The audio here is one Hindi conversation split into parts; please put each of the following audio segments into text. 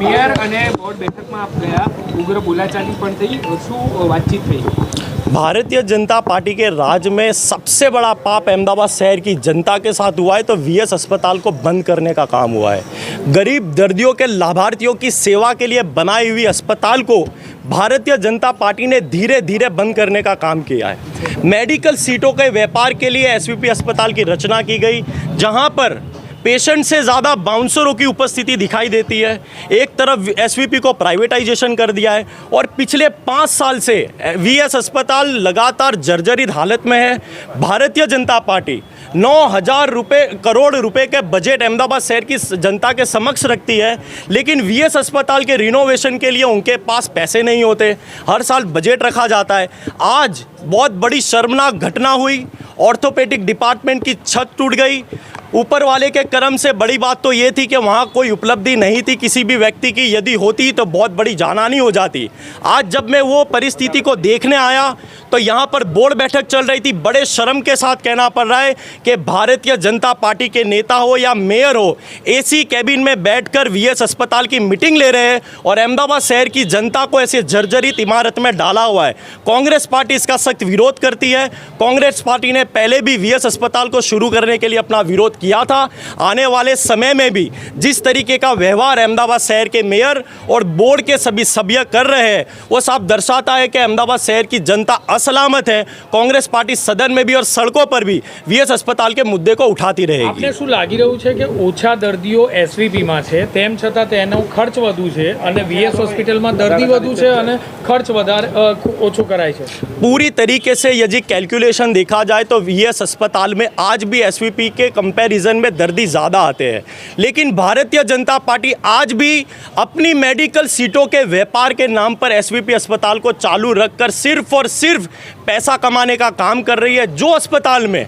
મેયર અને બોર્ડ બેઠકમાં આપ ગયા, ઉગ્ર બોલાચાલી પણ થઈ, શું વાતચીત થઈ? भारतीय जनता पार्टी के राज में सबसे बड़ा पाप अहमदाबाद शहर की जनता के साथ हुआ है तो वीएस अस्पताल को बंद करने का काम हुआ है। गरीब दर्दियों के लाभार्थियों की सेवा के लिए बनाई हुई अस्पताल को भारतीय जनता पार्टी ने धीरे धीरे बंद करने का काम किया है। मेडिकल सीटों के व्यापार के लिए एसवीपी अस्पताल की रचना की गई, जहां पर पेशेंट से ज़्यादा बाउंसरों की उपस्थिति दिखाई देती है। एक तरफ एसवीपी को प्राइवेटाइजेशन कर दिया है और पिछले 5 साल से वीएस अस्पताल लगातार जर्जरित हालत में है। भारतीय जनता पार्टी 9,000 करोड़ रुपए के बजट अहमदाबाद शहर की जनता के समक्ष रखती है, लेकिन वीएस अस्पताल के रिनोवेशन के लिए उनके पास पैसे नहीं होते। हर साल बजट रखा जाता है। आज बहुत बड़ी शर्मनाक घटना हुई, ऑर्थोपेडिक डिपार्टमेंट की छत टूट गई। ऊपर वाले के कर्म से बड़ी बात तो ये थी कि वहाँ कोई उपलब्धि नहीं थी किसी भी व्यक्ति की, यदि होती तो बहुत बड़ी जानहानि हो जाती। आज जब मैं वो परिस्थिति को देखने आया तो यहाँ पर बोर्ड बैठक चल रही थी। बड़े शर्म के साथ कहना पड़ रहा है कि भारतीय जनता पार्टी के नेता हो या मेयर हो, एसी कैबिन में बैठकर वीएस अस्पताल की मीटिंग ले रहे हैं और अहमदाबाद शहर की जनता को ऐसे जर्जरित इमारत में डाला हुआ है। कांग्रेस पार्टी इसका सख्त विरोध करती है। कांग्रेस पार्टी ने पहले भी वीएस अस्पताल को शुरू करने के लिए अपना विरोध किया था। आने वाले समय में भी जिस तरीके का व्यवहार अहमदाबाद शहर के मेयर और बोर्ड के सभी सभ्य कर रहे हैं, वो साफ दर्शाता है कि अहमदाबाद शहर की जनता असलामत है। कांग्रेस पार्टी सदन में भी और सड़कों पर भी वीएस अस्पताल के मुद्दे को उठाती रहेगी। आपने શું લાગી રહ્યું છે કે ઓછા દર્દીઓ એસવીપીમાં છે, તેમ છતાં તેનો ખર્ચ વધુ છે અને વીએસ હોસ્પિટલમાં દર્દી વધુ છે અને ખર્ચ વધારે ઓછો કરાય છે? पूरी तरीके से यदि कैलकुलेशन देखा जाए तो वीएस अस्पताल में आज भी एसवीपी के कंपैरिजन में दर्दी ज़्यादा आते हैं, लेकिन भारतीय जनता पार्टी आज भी अपनी मेडिकल सीटों के व्यापार के नाम पर एसवीपी अस्पताल को चालू रखकर सिर्फ और सिर्फ पैसा कमाने का काम कर रही है। जो अस्पताल में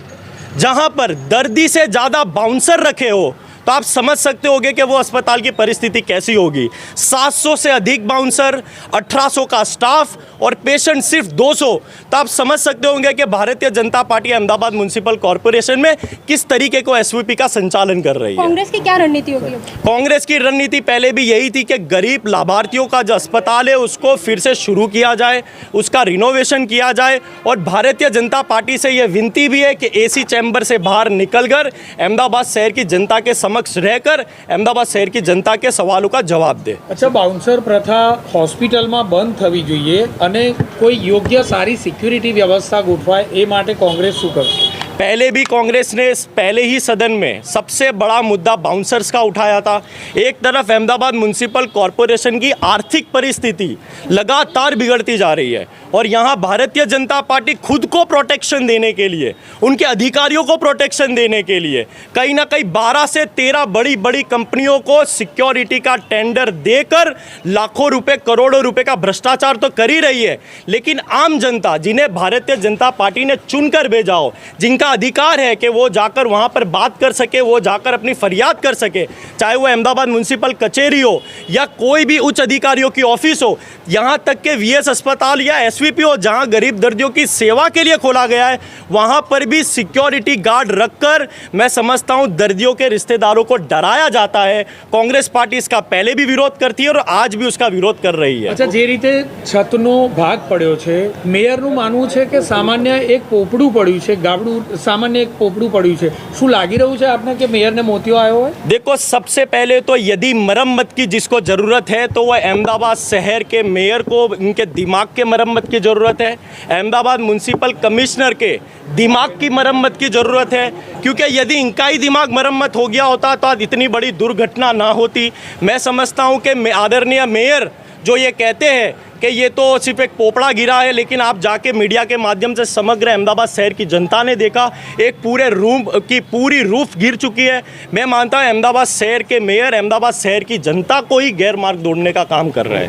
जहां पर दर्दी से ज़्यादा बाउंसर रखे हो तो आप समझ सकते होंगे कि वो अस्पताल की परिस्थिति कैसी होगी। 700 से अधिक बाउंसर, 1800 का स्टाफ और पेशेंट सिर्फ 200, तो आप समझ सकते होंगे कि Bharatiya Janata party Ahmedabad municipal corporation में किस तरीके को एसवीपी का संचालन कर रही है। कांग्रेस की क्या रणनीति होगी? कांग्रेस की रणनीति पहले भी यही थी कि गरीब लाभार्थियों का जो अस्पताल है उसको फिर से शुरू किया जाए, उसका रिनोवेशन किया जाए। और भारतीय जनता पार्टी से यह विनती भी है कि एसी चैम्बर से बाहर निकलकर अहमदाबाद शहर की जनता के समक्ष रहकर अहमदाबाद शहर की जनता के सवालों का जवाब दे। अच्छा, बाउंसर प्रथा હોસ્પિટલમાં બંધ થવી જોઈએ અને કોઈ યોગ્ય સારી સિક્યુરિટી વ્યવસ્થા ગોઠવાય, એ માટે કોંગ્રેસ શું કરશે? पहले भी कांग्रेस ने पहले ही सदन में सबसे बड़ा मुद्दा बाउंसर्स का उठाया था। एक तरफ अहमदाबाद म्युनिसिपल कॉरपोरेशन की आर्थिक परिस्थिति लगातार बिगड़ती जा रही है और यहाँ भारतीय जनता पार्टी खुद को प्रोटेक्शन देने के लिए, उनके अधिकारियों को प्रोटेक्शन देने के लिए कहीं ना कहीं 12 से 13 बड़ी बड़ी कंपनियों को सिक्योरिटी का टेंडर देकर लाखों रुपए करोड़ों रुपए का भ्रष्टाचार तो कर ही रही है, लेकिन आम जनता जिन्हें भारतीय जनता पार्टी ने चुनकर भेजा हो, जिनका अधिकार है कि वो जाकर वहाँ पर बात कर सके, वो जाकर अपनी फरियाद कर सके, चाहे वो अहमदाबाद म्युनिसिपल कचहरी हो या कोई भी उच्च अधिकारियों की ऑफिस हो, यहाँ तक के वीएस अस्पताल या एसवीपी हो जहाँ गरीब दर्दियों की सेवा के लिए खोला गया है, वहाँ पर भी सिक्योरिटी गार्ड रखकर मैं समझता हूँ दर्दियों के रिश्तेदारों को डराया जाता है। कांग्रेस पार्टी इसका पहले भी विरोध करती है और आज भी उसका विरोध कर रही है। अच्छा, જે રીતે છતનો ભાગ પડ્યો છે, મેયરનું માનવું છે કે સામાન્ય એક પોપડું પડ્યું છે, ગાબડું सामान्य एक पोपड़ू पड़ी है, शू लागी રહ્યું છે आपने कि मेयर ने मोतियो आयो है? देखो, सबसे पहले तो यदि मरम्मत की जिसको ज़रूरत है तो वह अहमदाबाद शहर के मेयर को उनके दिमाग के मरम्मत की ज़रूरत है, अहमदाबाद म्युनिसिपल कमिश्नर के दिमाग की मरम्मत की ज़रूरत है, क्योंकि यदि इनका ही दिमाग मरम्मत हो गया होता तो आज इतनी बड़ी दुर्घटना ना होती। मैं समझता हूँ कि आदरणीय मेयर जो ये कहते हैं कि ये तो सिर्फ एक पोपड़ा गिरा है, लेकिन आप जाके मीडिया के माध्यम से समग्र अहमदाबाद शहर की जनता ने देखा एक पूरे रूम की पूरी रूफ गिर चुकी है। मैं मानता हूँ अहमदाबाद शहर के मेयर अहमदाबाद शहर की जनता को ही गैर मार्ग दौड़ने का काम कर रहे हैं।